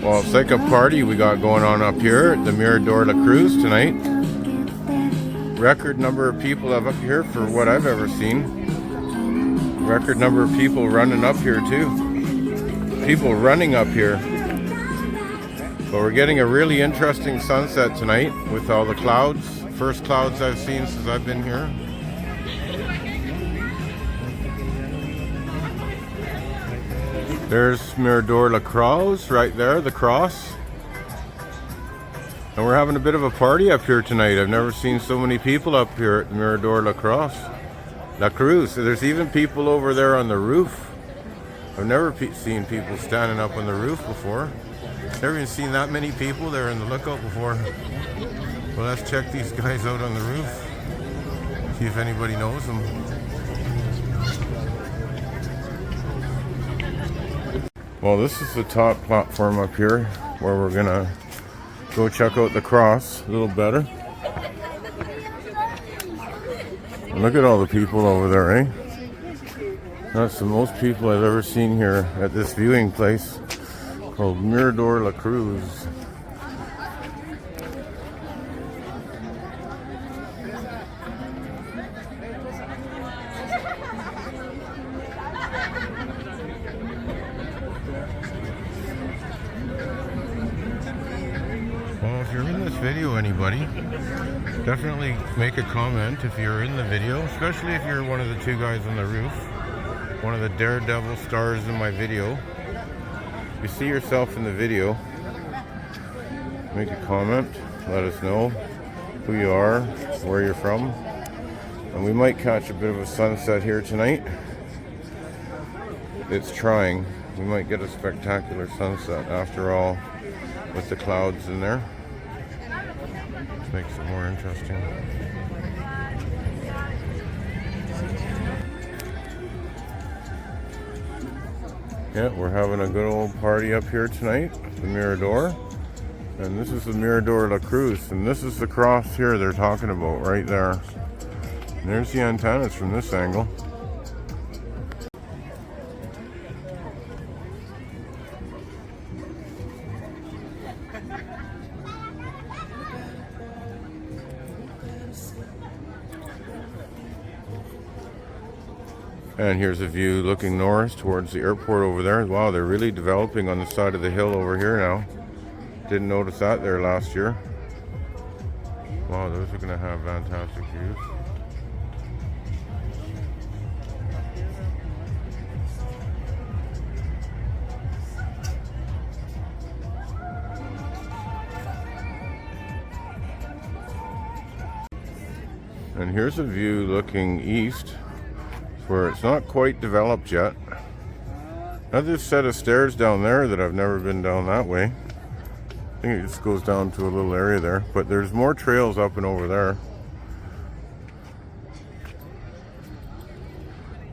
Well, it's like a party we got going on up here at the Mirador el Cruz tonight. Record number of people up here for what I've ever seen. Record number of people running up here too. People running up here. But we're getting a really interesting sunset tonight with all the clouds. First clouds I've seen since I've been here. There's Mirador la Cruz right there, the cross. And we're having a bit of a party up here tonight. I've never seen so many people up here at Mirador la Cruz. There's even people over there on the roof. I've never seen people standing up on the roof before. Never even seen that many people there in the lookout before. Well, let's check these guys out on the roof. See if anybody knows them. Well, this is the top platform up here where we're gonna go check out the cross a little better. And look at all the people over there, eh? That's the most people I've ever seen here at this viewing place called Mirador la Cruz. Well, if you're in this video, anybody, definitely make a comment if you're in the video, especially if you're one of the two guys on the roof, one of the daredevil stars in my video. If you see yourself in the video, make a comment, let us know who you are, where you're from, and we might catch a bit of a sunset here tonight. It's trying. We might get a spectacular sunset after all with the clouds in there. This makes it more interesting. Yeah, we're having a good old party up here tonight, the Mirador. And this is the Mirador la Cruz, and this is the cross here they're talking about right there. And there's the antennas from this angle. And here's a view looking north towards the airport over there. Wow, they're really developing on the side of the hill over here now. Didn't notice that there last year. Wow, those are going to have fantastic views. And here's a view looking east, where it's not quite developed yet. Another set of stairs down there that I've never been down that way. I think it just goes down to a little area there, but there's more trails up and over there.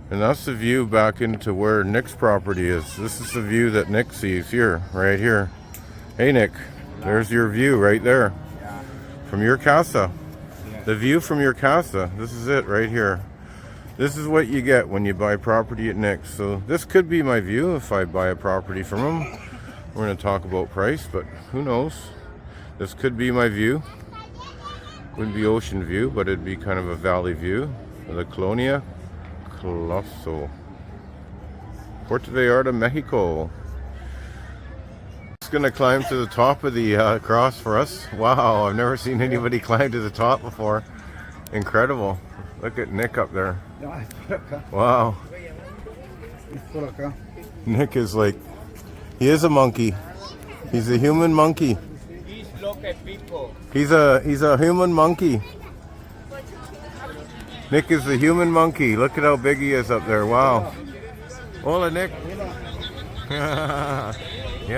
And that's the view back into where Nick's property is. This is the view that Nick sees here, right here. Hey Nick, there's your view right there. From your casa. The view from your casa. This is it right here. This is what you get when you buy property at Nick's. So this could be my view if I buy a property from him. We're going to talk about price, but who knows? This could be my view. Wouldn't be ocean view, but it'd be kind of a valley view. The colonial. Puerto Vallarta, Mexico. It's going to climb to the top of the cross for us. Wow, I've never seen anybody climb to the top before. Incredible. Look at Nick up there. Wow. Nick is like, he is a monkey. He's a human monkey. He's a human monkey. Nick is the human monkey. Look at how big he is up there. Wow. Hola, Nick. Yeah,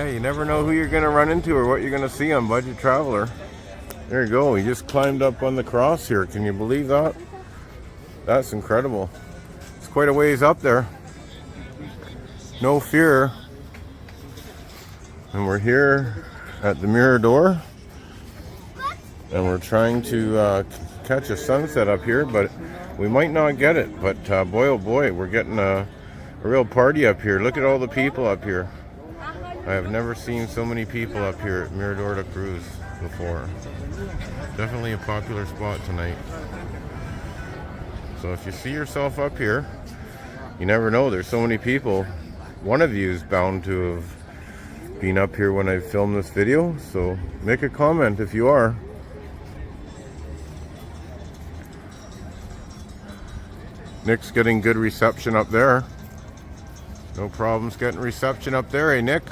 you never know who you're going to run into or what you're going to see on Budget Traveler. There you go. He just climbed up on the cross here. Can you believe that? That's incredible. It's quite a ways up there. No fear. And we're here at the Mirador. And we're trying to catch a sunset up here, but we might not get it. But boy, oh boy, we're getting a real party up here. Look at all the people up here. I have never seen so many people up here at Mirador el Cruz before. Definitely a popular spot tonight. So if you see yourself up here, you never know, there's so many people. One of you is bound to have been up here when I filmed this video, so make a comment if you are. Nick's getting good reception up there. No problems getting reception up there, eh, Nick?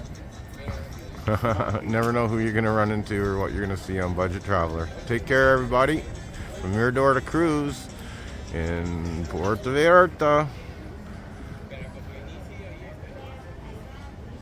Never know who you're going to run into or what you're going to see on Budget Traveler. Take care, everybody. From Mirador to Cruz in Puerto Vallarta.